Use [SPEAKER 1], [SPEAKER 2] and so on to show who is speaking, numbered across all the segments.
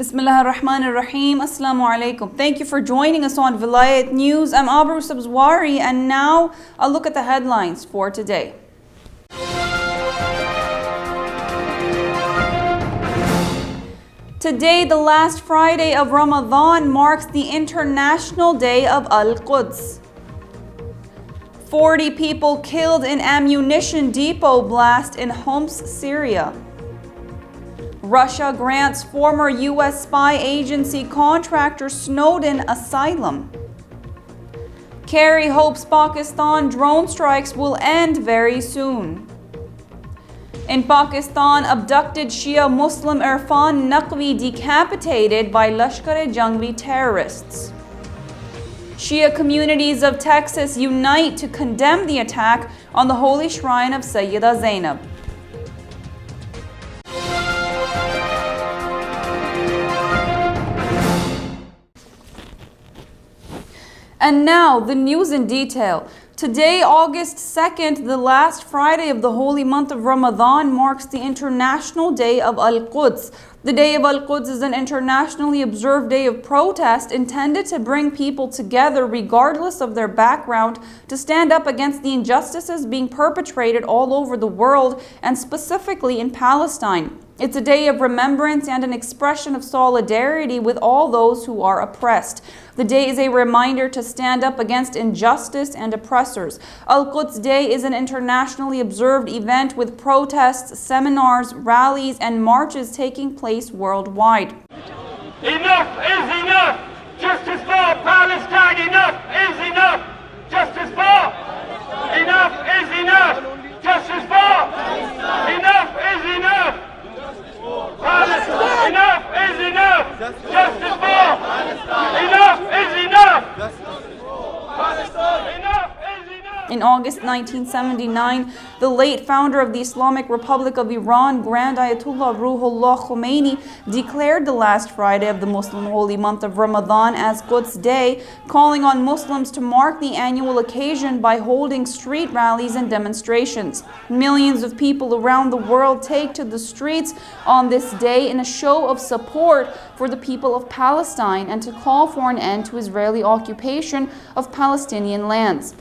[SPEAKER 1] Bismillah ar-Rahman ar-Rahim. Assalamu alaikum. Thank you for joining us on Velayat News. I'm Abroo Sabzwari, and now a look at the headlines for today. Today, the last Friday of Ramadan, marks the International Day of Al-Quds. 40 people killed in ammunition depot blast in Homs, Syria. Russia grants former U.S. spy agency contractor Snowden asylum. Kerry hopes Pakistan drone strikes will end very soon. In Pakistan, abducted Shia Muslim Irfan Naqvi decapitated by Lashkar-e-Jhangvi terrorists. Shia communities of Texas unite to condemn the attack on the holy shrine of Sayyida Zainab. And now, the news in detail. Today, August 2nd, the last Friday of the holy month of Ramadan, marks the International Day of Al-Quds. The Day of Al-Quds is an internationally observed day of protest intended to bring people together regardless of their background to stand up against the injustices being perpetrated all over the world and specifically in Palestine. It's a day of remembrance and an expression of solidarity with all those who are oppressed. The day is a reminder to stand up against injustice and oppressors. Al-Quds Day is an internationally observed event with protests, seminars, rallies, and marches taking place worldwide.
[SPEAKER 2] Enough is enough! Justice for Palestine! Enough is enough! Justice for! Enough is enough! Justice for! Enough is enough! Palestine! Enough is enough! Justice for! Enough is enough! Palestine! Enough is enough!
[SPEAKER 1] In August 1979, the late founder of the Islamic Republic of Iran, Grand Ayatollah Ruhollah Khomeini, declared the last Friday of the Muslim holy month of Ramadan as Quds Day, calling on Muslims to mark the annual occasion by holding street rallies and demonstrations. Millions of people around the world take to the streets on this day in a show of support for the people of Palestine and to call for an end to Israeli occupation of Palestinian lands.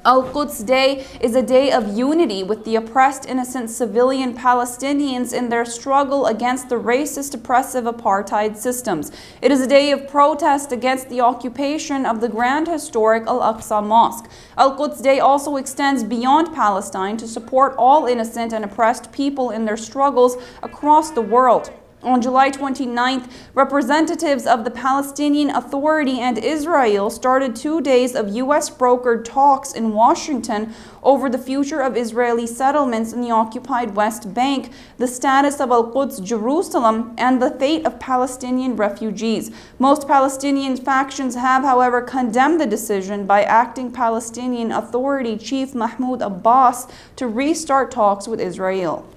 [SPEAKER 1] Al-Quds Day is a day of unity with the oppressed innocent civilian Palestinians in their struggle against the racist, oppressive apartheid systems. It is a day of protest against the occupation of the grand historic Al-Aqsa Mosque. Al-Quds Day also extends beyond Palestine to support all innocent and oppressed people in their struggles across the world. On July 29th, representatives of the Palestinian Authority and Israel started 2 days of U.S.-brokered talks in Washington over the future of Israeli settlements in the occupied West Bank, the status of Al-Quds Jerusalem, and the fate of Palestinian refugees. Most Palestinian factions have, however, condemned the decision by acting Palestinian Authority Chief Mahmoud Abbas to restart talks with Israel.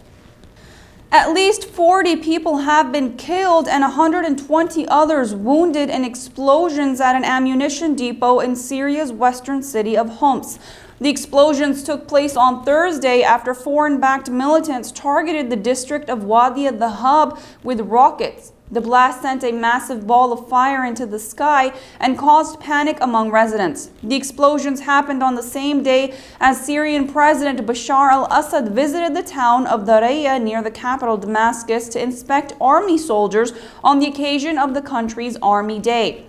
[SPEAKER 1] At least 40 people have been killed and 120 others wounded in explosions at an ammunition depot in Syria's western city of Homs. The explosions took place on Thursday after foreign-backed militants targeted the district of Wadi al-Dhahab with rockets. The blast sent a massive ball of fire into the sky and caused panic among residents. The explosions happened on the same day as Syrian President Bashar al-Assad visited the town of Daraya near the capital Damascus to inspect army soldiers on the occasion of the country's Army Day.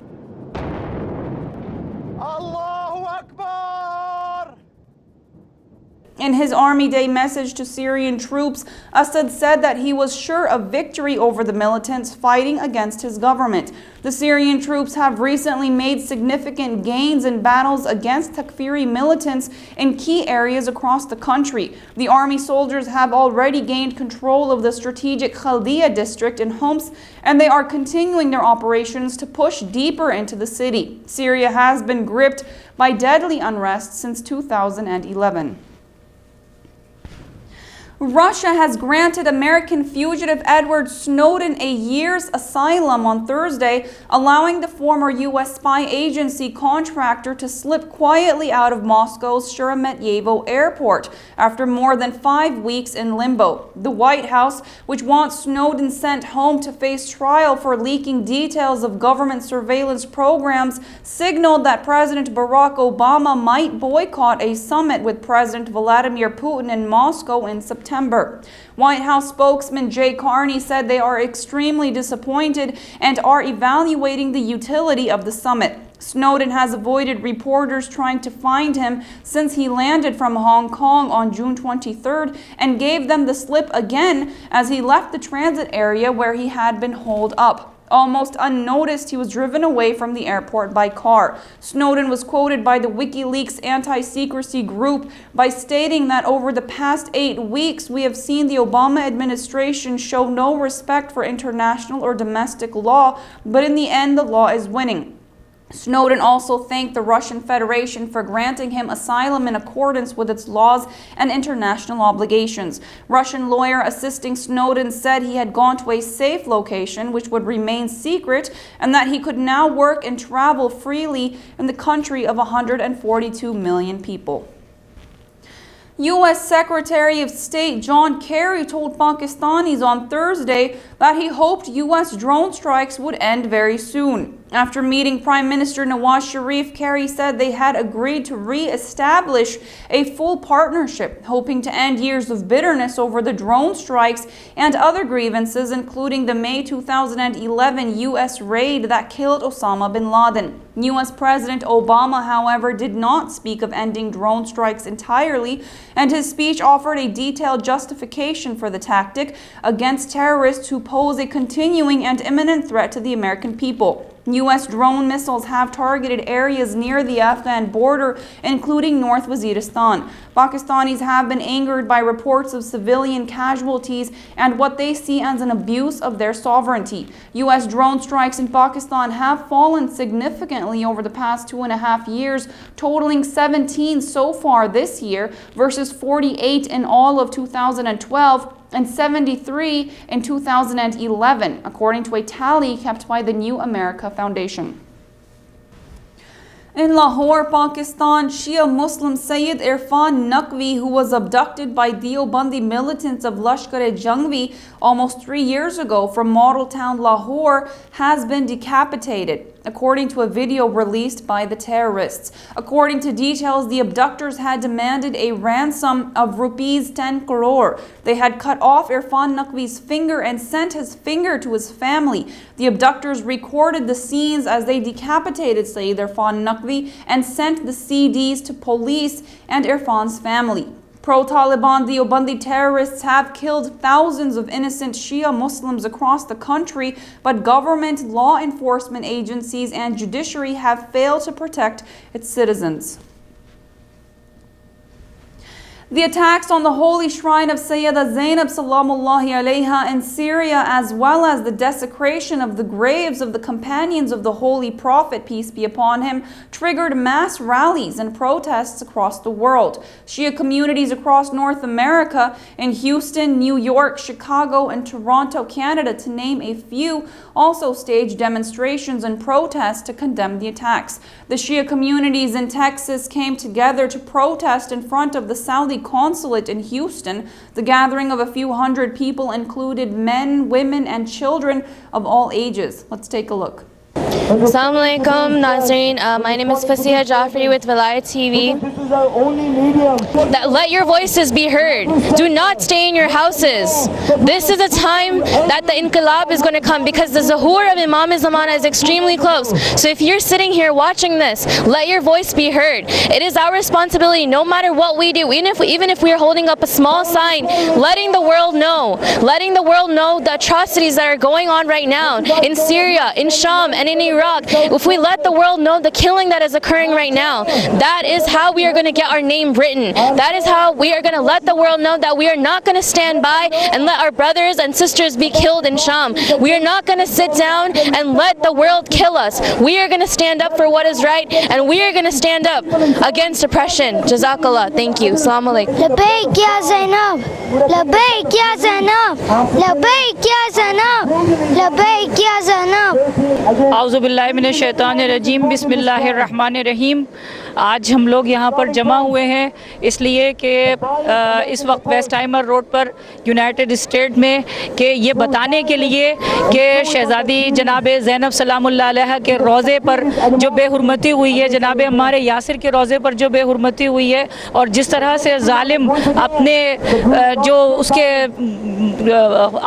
[SPEAKER 1] In his Army Day message to Syrian troops, Assad said that he was sure of victory over the militants fighting against his government. The Syrian troops have recently made significant gains in battles against Takfiri militants in key areas across the country. The army soldiers have already gained control of the strategic Khaldiya district in Homs, and they are continuing their operations to push deeper into the city. Syria has been gripped by deadly unrest since 2011. Russia has granted American fugitive Edward Snowden a year's asylum on Thursday, allowing the former U.S. spy agency contractor to slip quietly out of Moscow's Sheremetyevo airport after more than 5 weeks in limbo. The White House, which wants Snowden sent home to face trial for leaking details of government surveillance programs, signaled that President Barack Obama might boycott a summit with President Vladimir Putin in Moscow in September. White House spokesman Jay Carney said they are extremely disappointed and are evaluating the utility of the summit. Snowden has avoided reporters trying to find him since he landed from Hong Kong on June 23rd and gave them the slip again as he left the transit area where he had been holed up. Almost unnoticed, he was driven away from the airport by car. Snowden was quoted by the WikiLeaks anti-secrecy group by stating that over the past 8 weeks, we have seen the Obama administration show no respect for international or domestic law, but in the end, the law is winning. Snowden also thanked the Russian Federation for granting him asylum in accordance with its laws and international obligations. Russian lawyer assisting Snowden said he had gone to a safe location which would remain secret and that he could now work and travel freely in the country of 142 million people. U.S. Secretary of State John Kerry told Pakistanis on Thursday that he hoped U.S. drone strikes would end very soon. After meeting Prime Minister Nawaz Sharif, Kerry said they had agreed to re-establish a full partnership, hoping to end years of bitterness over the drone strikes and other grievances, including the May 2011 U.S. raid that killed Osama bin Laden. U.S. President Obama, however, did not speak of ending drone strikes entirely, and his speech offered a detailed justification for the tactic against terrorists who pose a continuing and imminent threat to the American people. U.S. drone missiles have targeted areas near the Afghan border, including North Waziristan. Pakistanis have been angered by reports of civilian casualties and what they see as an abuse of their sovereignty. U.S. drone strikes in Pakistan have fallen significantly over the past 2.5 years, totaling 17 so far this year versus 48 in all of 2012. And 73 in 2011, according to a tally kept by the New America Foundation. In Lahore, Pakistan, Shia Muslim Sayyid Irfan Naqvi, who was abducted by Deobandi militants of Lashkar-e-Jangvi almost 3 years ago from model town Lahore, has been decapitated, according to a video released by the terrorists. According to details, the abductors had demanded a ransom of rupees 10 crore. They had cut off Irfan Naqvi's finger and sent his finger to his family. The abductors recorded the scenes as they decapitated Sayyid Irfan Naqvi and sent the CDs to police and Irfan's family. Pro-Taliban Deobandi terrorists have killed thousands of innocent Shia Muslims across the country, but government, law enforcement agencies, and judiciary have failed to protect its citizens. The attacks on the holy shrine of Sayyida Zainab Salamullahi alayha in Syria, as well as the desecration of the graves of the companions of the Holy Prophet, peace be upon him, triggered mass rallies and protests across the world. Shia communities across North America, in Houston, New York, Chicago, and Toronto, Canada, to name a few, also staged demonstrations and protests to condemn the attacks. The Shia communities in Texas came together to protest in front of the Saudi consulate in Houston. The gathering of a few hundred people included men, women, and children of all ages. Let's take a look.
[SPEAKER 3] Assalamu alaikum, Nazreen. My name is Fasiha Jafri with Velayat TV. Let your voices be heard. Do not stay in your houses. This is a time that the inqilab is going to come because the Zuhur of Imam Zamana is extremely close. So if you're sitting here watching this, let your voice be heard. It is our responsibility, no matter what we do, even if we are holding up a small sign, letting the world know the atrocities that are going on right now in Syria, in Sham, and in Iraq. If we let the world know the killing that is occurring right now, that is how we are going going to get our name written. That is how we are going to let the world know that we are not going to stand by and let our brothers and sisters be killed in Sham. We are not going to sit down and let the world kill us. We are going to stand up for what is right, and we are going to stand up against oppression. Jazakallah. Thank you. Assalamu alaikum.
[SPEAKER 4] Labbaik ya Zainab, Labbaik ya Zainab, Labbaik ya Zainab, Labbaik ya Zainab।
[SPEAKER 5] आऊज़ु बिल्लाहि मिनश शैतानिर रजीम, बिस्मिल्लाहिर रहमानिर रहीम। आज हम लोग यहाँ पर जमा हुए हैं इसलिए कि इस वक्त वेस्ट टाइमर रोड पर यूनाइटेड स्टेट में कि ये बताने के लिए कि शहज़ादी जनाब ज़ैनब सलामुल्लाह अलैहा के रोज़े पर जो बेहुरमती हुई है, जनाब हमारे यासिर के रोज़े पर जो बेहुरमती हुई है, और जिस तरह से ज़ालिम अपने जो उसके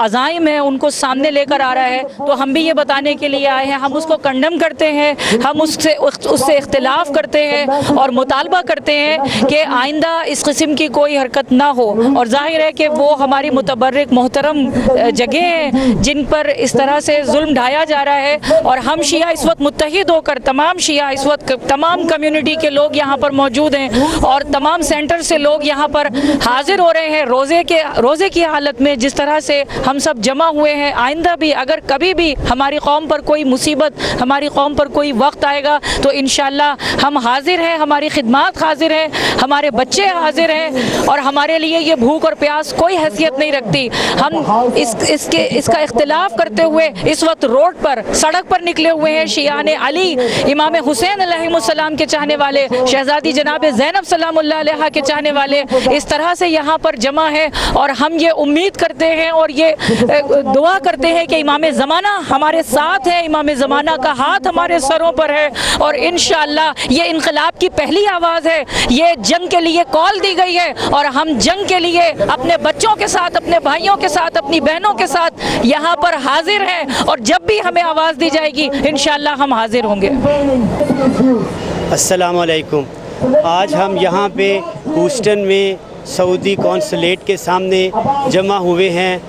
[SPEAKER 5] अज़ाइम हैं उनको सामने लेकर आ रहा है, तो हम भी ये बताने के लिए आए हैं। हम उसको कंडम करते हैं, हम उससे इख्तिलाफ़ करते हैं और मुतालबा करते हैं कि आइंदा इस किस्म की कोई हरकत ना हो। और जाहिर है कि वो हमारी मुतबर्रिक मोहतरम जगह हैं जिन पर इस तरह से जुल्म ढाया जा रहा है, और हम शिया इस वक्त मुत्तहिद होकर, तमाम शिया इस वक्त, तमाम कम्युनिटी के लोग यहाँ पर मौजूद हैं और तमाम सेंटर से लोग यहाँ पर हाजिर हो रहे हैं रोज़े की हालत में। जिस तरह से हम सब जमा हुए हैं, आइंदा भी अगर कभी भी हमारी कौम पर कोई मुसीबत, हमारी कौम पर कोई वक्त आएगा तो इंशाअल्लाह हम हाजिर हैं, हमारी खिदमत हाजिर हैं, हमारे बच्चे हाजिर हैं, और हमारे लिए ये भूख और प्यास कोई हैसियत नहीं रखती। हम इसका इख्तिलाफ करते हुए इस वक्त रोड पर, सड़क पर निकले हुए हैं। शियान अली, इमाम हुसैन अलैहिस्सलाम के चाहने वाले, शहज़ादी जनाब ज़ैनब सलामुल्लाह अलैहा के चाहने वाले इस तरह से यहाँ पर जमा है, और हम ये उम्मीद करते हैं और ये दुआ करते हैं कि इमाम ज़माना हमारे साथ है, इमाम ज़माना का हाथ हमारे सरों पर है, और इंशाअल्लाह ये इनकलाब की पहली आवाज़ है। ये जंग के लिए कॉल दी गई है, और हम जंग के लिए अपने बच्चों के साथ, अपने भाइयों के साथ, अपनी बहनों के साथ यहाँ पर हाजिर हैं, और जब भी हमें आवाज़ दी जाएगी इंशाअल्लाह हम हाजिर होंगे।
[SPEAKER 6] अस्सलाम वालेकुम। आज हम यहाँ पे ह्यूस्टन में सऊदी कौंसलेट के सामने जमा हुए हैं।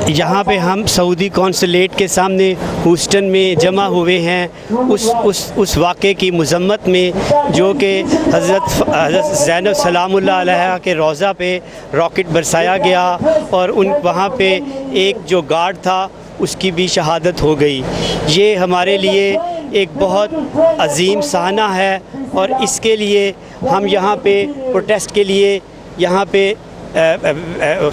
[SPEAKER 6] यहाँ पे हम सऊदी कौंसलेट के सामने ह्यूस्टन में जमा हुए हैं उस वाक़े की मज़म्मत में जो कि हज़रत ज़ैनब सलामुल्लाह अलैहा के रोज़ा पे रॉकेट बरसाया गया, और वहाँ पे एक जो गार्ड था उसकी भी शहादत हो गई। ये हमारे लिए एक बहुत अजीम सहाना है, और इसके लिए हम यहाँ पे प्रोटेस्ट के लिए यहाँ पे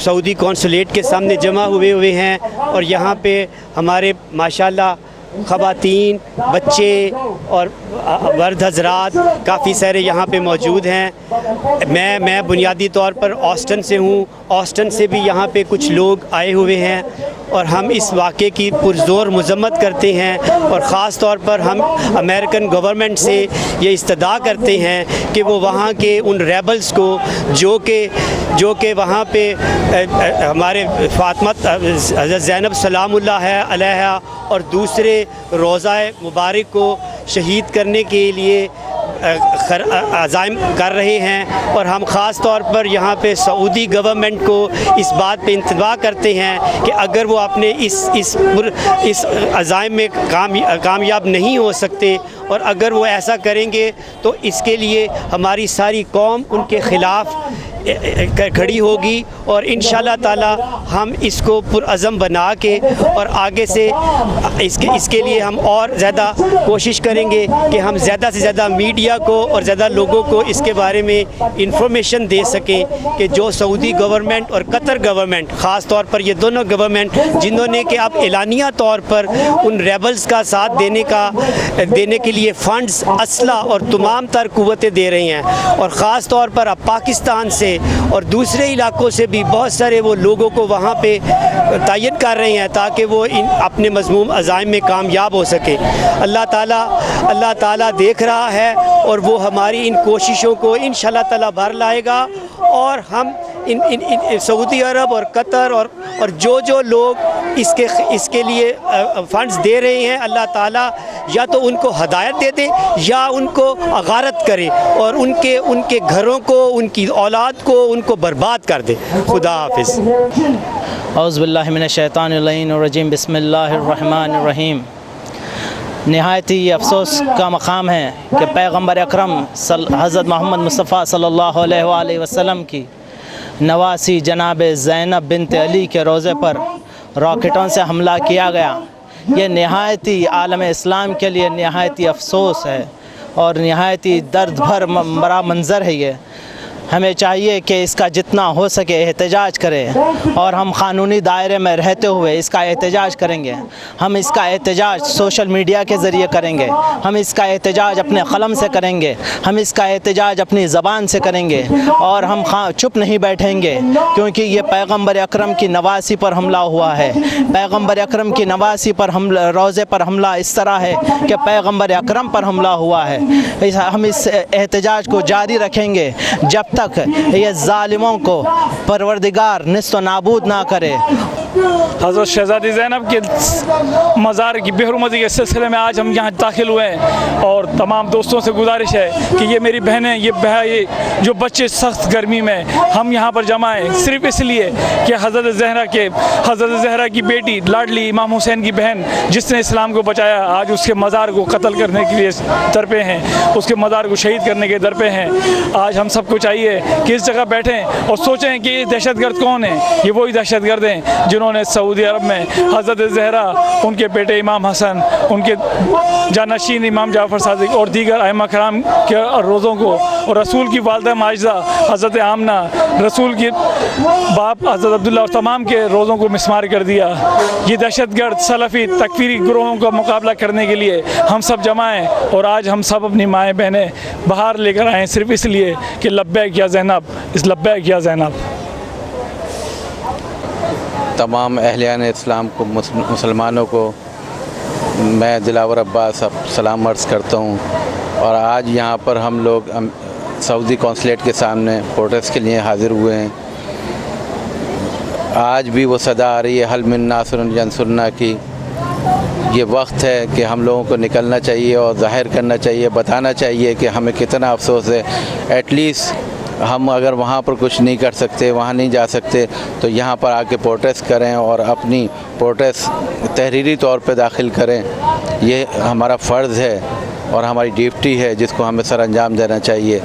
[SPEAKER 6] सऊदी कौंसलेट के सामने जमा हुए हैं, और यहाँ पे हमारे माशाल्लाह ख़वातीन, बच्चे और मर्द हज़रात काफ़ी सारे यहाँ पे मौजूद हैं। मैं बुनियादी तौर पर ऑस्टन से हूँ। ऑस्टन से भी यहाँ पे कुछ लोग आए हुए हैं, और हम इस वाक़े की पुरज़ोर मज़म्मत करते हैं, और ख़ास तौर पर हम अमेरिकन गवर्नमेंट से ये इस्तदा करते हैं कि वो वहाँ के उन रेबल्स को जो कि वहाँ पे हमारे फ़ातिमा हज़रत ज़ैनब सलामुल्लाह अलैहा और दूसरे रोज़ाए मुबारक को शहीद करने के लिए अज़ाइम कर रहे हैं, और हम ख़ास तौर पर यहाँ पे सऊदी गवर्नमेंट को इस बात पे इंतबा करते हैं कि अगर वो अपने इस अज़ाइम में कामयाब नहीं हो सकते, और अगर वो ऐसा करेंगे तो इसके लिए हमारी सारी कौम उनके ख़िलाफ़ खड़ी होगी, और इंशाअल्लाह ताला हम इसको पुरअज़म बना के और आगे से इसके लिए हम और ज़्यादा कोशिश करेंगे कि हम ज़्यादा से ज़्यादा मीडिया को और ज़्यादा लोगों को इसके बारे में इंफॉर्मेशन दे सकें कि जो सऊदी गवर्नमेंट और कतर गवर्नमेंट, ख़ास तौर पर ये दोनों गवर्नमेंट जिन्होंने कि अब एलानिया तौर पर उन रेबल्स का साथ देने के लिए फ़ंड्स, असला और तमाम तर क़ुव्वतें दे रही हैं, और ख़ास तौर पर अब पाकिस्तान से और दूसरे इलाकों से भी बहुत सारे वो लोगों को वहाँ पे तैयद कर रहे हैं ताकि वो अपने मज़मूम अज़ाइम में कामयाब हो सके। अल्लाह ताला देख रहा है, और वो हमारी इन कोशिशों को इंशाअल्लाह ताला भर लाएगा, और हम इन सऊदी अरब और कतर और जो लोग इसके लिए फ़ंड्स दे रहे हैं, अल्लाह ताला या तो उनको हदायत दे दे या उनको अगारत करे, और उनके घरों को, उनकी औलाद को उनको बर्बाद कर दे। खुदा हाफिज़।
[SPEAKER 7] औज़ु बिल्लाहि मिनश शैतानिर रजीम, बिस्मिल्लाहिर रहमानिर रहीम। नहायत ही अफसोस का मकाम है कि पैगम्बर अकरम हज़रत मोहम्मद मुस्तफ़ा सल्लल्लाहु अलैहि वसल्लम की नवासी जनाब ज़ैनब बिन्त अली के रोज़े पर रॉकेटों से हमला किया गया। ये नहायत ही आलम इस्लाम के लिए नहायत ही अफसोस है और नहायत ही दर्द भर बड़ा मंज़र है। ये हमें चाहिए कि इसका जितना हो सके एहतजाज करें और हम क़ानूनी दायरे में रहते हुए इसका एहतजाज करेंगे। हम इसका एहतजाज सोशल मीडिया के ज़रिए करेंगे, हम इसका एहतजाज अपने क़लम से करेंगे, हम इसका एहतजाज अपनी ज़बान से करेंगे और हम चुप नहीं बैठेंगे, क्योंकि ये पैगम्बर अकरम की नवासी पर हमला हुआ है। पैगम्बर अकरम की नवासी पर रोज़े पर हमला इस तरह है कि पैगम्बर अकरम पर हमला हुआ है। हम इस एहतजाज को जारी रखेंगे जब तक ये जालिमों को परवरदिगार निस्त नाबूद ना करे।
[SPEAKER 8] हज़रत शहज़ादी ज़ैनब के मज़ार की बेहरमती के सिलसिले में आज हम यहाँ दाखिल हुए हैं और तमाम दोस्तों से गुजारिश है कि ये मेरी बहनें, ये जो बच्चे सख्त गर्मी में हम यहाँ पर जमा हैं सिर्फ इसलिए कि हज़रत ज़हरा की बेटी लाडली इमाम हुसैन की बहन जिसने इस्लाम को बचाया, आज उसके मज़ार को कत्ल करने के लिए दर पे हैं, उसके मज़ार को शहीद करने के दर पे हैं। आज हम सबको चाहिए कि इस जगह बैठें और सोचें कि ये दहशतगर्द कौन है। ये वही दहशतगर्द हैं जिन्होंने सऊदी अरब में हज़रत ज़हरा, उनके बेटे इमाम हसन, उनके जानशीन इमाम जाफ़र सादिक और दीगर अइम्मा कराम के रोज़ों को और रसूल की वालदा माजिदा हज़रत आमना, रसूल के बाप हज़रत अब्दुल्ला और तमाम के रोज़ों को मिसमार कर दिया। ये दहशतगर्द सलफ़ी तकफ़ीरी ग्रोहों का मुकाबला करने के लिए हम सब जमा हैं और आज हम सब अपनी माएँ बहनें बाहर लेकर आए सिर्फ इसलिए कि लब्बैक या ज़ैनब, इस लब्बैक या ज़ैनब।
[SPEAKER 9] तमाम अहलियान इस्लाम को, मुसलमानों को मैं दिलावर अब्बास सलाम अर्ज़ करता हूँ। और आज यहाँ पर हम लोग सऊदी कौंसलेट के सामने प्रोटेस्ट के लिए हाज़िर हुए हैं। आज भी वो सदा आ रही है हल मिन नासरुन यंसुरना की। ये वक्त है कि हम लोगों को निकलना चाहिए और ज़ाहिर करना चाहिए, बताना चाहिए कि हमें कितना अफसोस है। एटलीस्ट हम अगर वहाँ पर कुछ नहीं कर सकते, वहाँ नहीं जा सकते, तो यहाँ पर आके प्रोटेस्ट करें और अपनी प्रोटेस्ट तहरीरी तौर पे दाखिल करें। ये हमारा फ़र्ज़ है और हमारी ड्यूटी है जिसको हमें सर अंजाम देना चाहिए।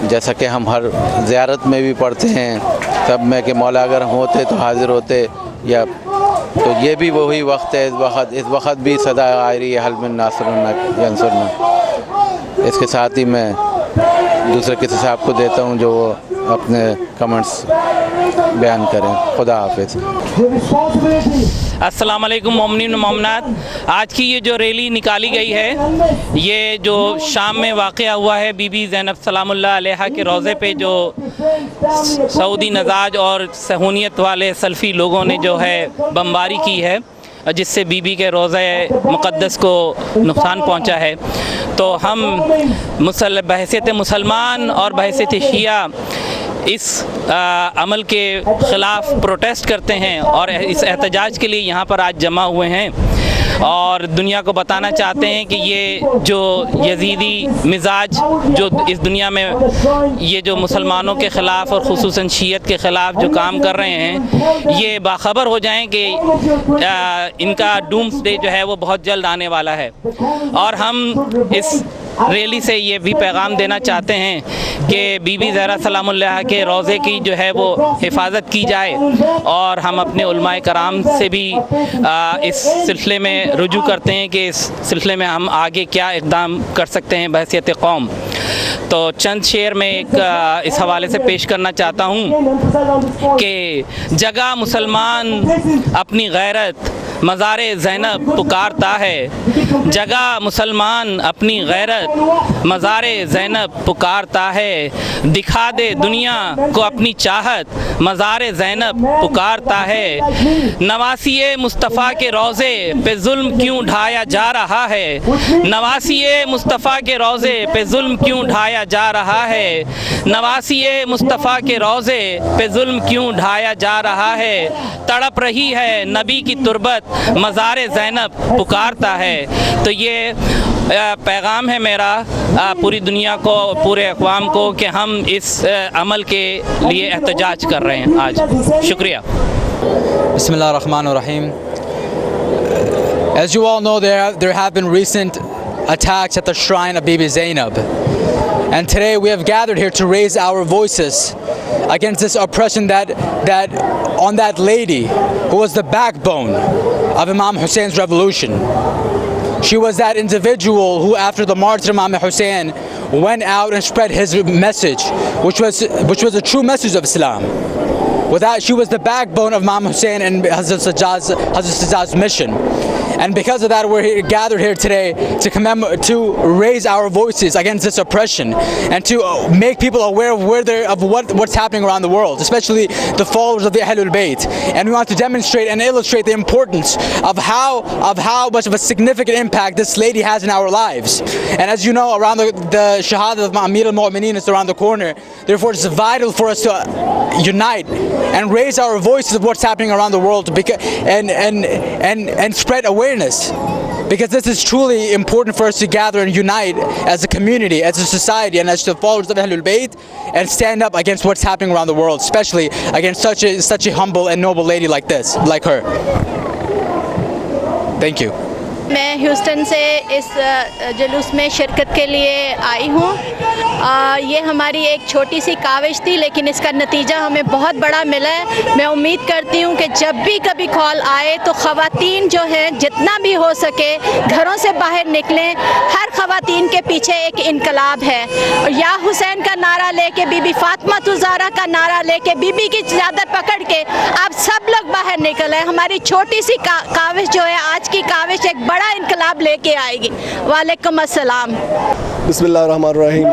[SPEAKER 9] जैसा कि हम हर ज़ियारत में भी पढ़ते हैं सब में कि मौला अगर होते तो हाज़िर होते, या तो ये भी वही वक्त है। इस वक्त भी सदा आ रही है हल मिन नासरुन यंसुरना। इसके साथ ही मैं दूसरे किसी साहब को देता हूँ जो वो अपने कमेंट्स बयान करें। खुदा हाफिज़।
[SPEAKER 10] अस्सलाम वालेकुम मोमिनीन व मोमिनात। आज की ये जो रैली निकाली गई है, ये जो शाम में वाक़या हुआ है बीबी ज़ैनब सलामुल्लाह अलैहा के रोज़े पे जो सऊदी नजाज और सहूनियत वाले सल्फ़ी लोगों ने जो है बमबारी की है, जिससे बीबी के रोज़े मुक़द्दस को नुकसान पहुंचा है, तो हम बहैसियत मुसलमान और बहैसियत शिया इस अमल के ख़िलाफ़ प्रोटेस्ट करते हैं और इस एहतजाज के लिए यहाँ पर आज जमा हुए हैं और दुनिया को बताना चाहते हैं कि ये जो यजीदी मिजाज जो इस दुनिया में ये जो मुसलमानों के ख़िलाफ़ और ख़ुसूसन शियत के ख़िलाफ़ जो काम कर रहे हैं, ये बाखबर हो जाएं कि इनका डूम्सडे जो है वो बहुत जल्द आने वाला है। और हम इस रैली से ये भी पैगाम देना चाहते हैं कि बीबी ज़हरा सलामुल्लाह के रोज़े की जो है वो हिफाजत की जाए और हम अपने उलमाए कराम से भी इस सिलसिले में रुजू करते हैं कि इस सिलसिले में हम आगे क्या इक़दाम कर सकते हैं बहैसियत कौम। तो चंद शेर में एक इस हवाले से पेश करना चाहता हूँ कि जगह मुसलमान अपनी गैरत मज़ारे ज़ैनब पुकारता है, जगह मुसलमान अपनी गैरत मज़ारे ज़ैनब पुकारता है, दिखा दे दुनिया को अपनी चाहत मज़ारे ज़ैनब पुकारता है। नवासिए मुस्तफ़ा के रोज़े पे जुल्म क्यों ढाया जा रहा है, नवासिए मुस्तफ़ा के रोज़े पे जुल्म क्यों ढाया जा रहा है, नवासिए मुस्तफ़ा के रोज़े पे जुल्म क्यों ढाया जा रहा है। तड़प रही है नबी की तुरबत मज़ारे ज़ैनब पुकारता है। तो ये पैगाम है मेरा पूरी दुनिया को, पूरे अक़वाम को कि हम इस अमल के लिए एहतजाज कर रहे हैं आज। शुक्रिया।
[SPEAKER 11] बिस्मिल्लाहिर्रहमानिर्रहीम। As you all know, there have been recent attacks at the shrine of Bibi Zainab. And today we have gathered here to raise our voices against this oppression that on that lady who was the backbone of Imam Hussein's revolution. She was that individual who, after the martyr Imam Hussein, went out and spread his message, which was a true message of Islam. Without, she was the backbone of Imam Hussein and Hazrat Sajjad's mission. And because of that, we're gathered here today to raise our voices against this oppression and to make people aware of what's happening around the world, especially the followers of the Ahlul Bayt. And we want to demonstrate and illustrate the importance of how much of a significant impact this lady has in our lives. And as you know, around the Shahada of Amir al-Mu'mineen is around the corner. Therefore, it's vital for us to unite and raise our voices of what's happening around the world and spread awareness. Because this is truly important for us to gather and unite as a community, as a society, and as the followers of Ahlul Bayt, and stand up against what's happening around the world, especially against such a humble and noble lady like her. Thank you.
[SPEAKER 12] मैं Houston से इस जुलूस में शिरकत के लिए आई हूँ। ये हमारी एक छोटी सी काविश थी, लेकिन इसका नतीजा हमें बहुत बड़ा मिला है। मैं उम्मीद करती हूँ कि जब भी कभी कॉल आए तो ख़वातीन जो हैं जितना भी हो सके घरों से बाहर निकलें। हर ख़वातीन के पीछे एक इनकलाब है, और या हुसैन का नारा लेके, बीबी फातिमा ज़हरा का नारा लेके, बीबी की चादर पकड़ के आप सब लोग बाहर निकलें। हमारी छोटी सी काविश जो है, आज की काविश एक बड़ा इनकलाब लेके आएगी। वालेकुम अस्सलाम।
[SPEAKER 13] बिस्मिल्लाहिर्रहमानिर्रहीम।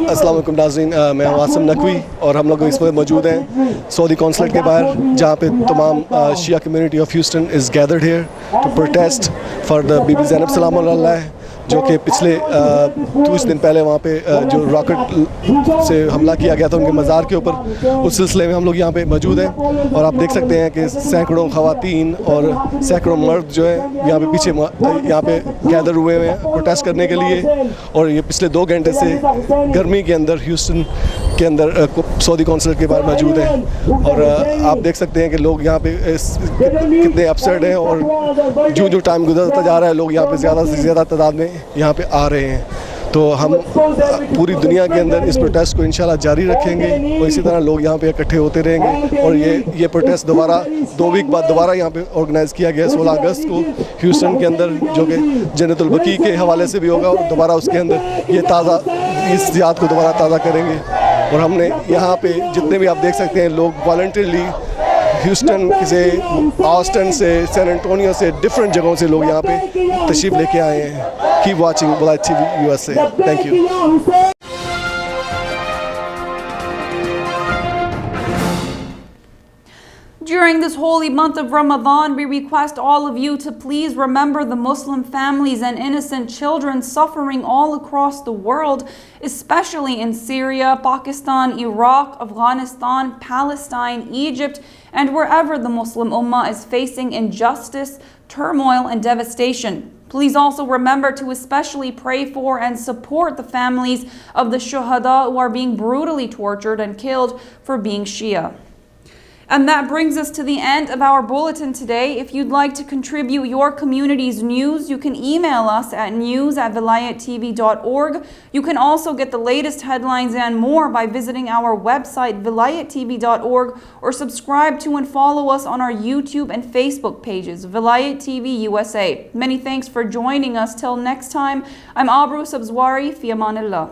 [SPEAKER 13] अस्सलाम वालेकुम नाज़रीन, मैं वासिम नकवी और हम लोग इस वक्त मौजूद हैं सऊदी कौंसलेट के बाहर, जहाँ पे तमाम Shia community of Houston is gathered here to protest for the Bibi Zainab सलामुल्लाह, जो कि पिछले 20 दिन पहले वहाँ पे जो रॉकेट से हमला किया गया था उनके मज़ार के ऊपर। उस सिलसिले में हम लोग यहाँ पे मौजूद हैं और आप देख सकते हैं कि सैकड़ों ख़वातीन और सैकड़ों मर्द जो है यहाँ पे पीछे यहाँ पे गैदर हुए हैं प्रोटेस्ट करने के लिए। और ये पिछले 2 घंटे से गर्मी के अंदर ह्यूस्टन के अंदर सऊदी कौंसलेट के बाहर मौजूद हैं। और आप देख सकते हैं कि लोग यहाँ पे कितने अपसेट हैं, और जो टाइम गुजरता जा रहा है लोग यहाँ पे ज़्यादा से ज़्यादा तादाद में यहाँ पे आ रहे हैं। तो हम पूरी दुनिया के अंदर इस प्रोटेस्ट को इंशाल्लाह जारी रखेंगे और इसी तरह लोग यहाँ पे इकट्ठे होते रहेंगे। और ये प्रोटेस्ट दोबारा 2 वीक बाद दोबारा यहाँ पे ऑर्गेनाइज़ किया गया है 16 अगस्त को ह्यूस्टन के अंदर, जो कि जन्नतुल बकी के हवाले से भी होगा, और दोबारा उसके अंदर इस याद को दोबारा ताज़ा करेंगे। और हमने यहाँ पे जितने भी आप देख सकते हैं लोग वॉलंटियरली ह्यूस्टन से, ऑस्टन से, सैन एंटोनियो से, डिफरेंट जगहों से लोग यहाँ पे तशरीफ़ लेके आए हैं। Keep watching Velayat TV USA. Thank you.
[SPEAKER 1] During this holy month of Ramadan, we request all of you to please remember the Muslim families and innocent children suffering all across the world, especially in Syria, Pakistan, Iraq, Afghanistan, Palestine, Egypt, and wherever the Muslim Ummah is facing injustice, turmoil, and devastation. Please also remember to especially pray for and support the families of the shuhada who are being brutally tortured and killed for being Shia. And that brings us to the end of our bulletin today. If you'd like to contribute your community's news, you can email us at news@VelayatTV.org. You can also get the latest headlines and more by visiting our website, VelayatTV.org, or subscribe to and follow us on our YouTube and Facebook pages, Velayat TV USA. Many thanks for joining us. Till next time, I'm Abroo Sabzwari. Fi amanillah.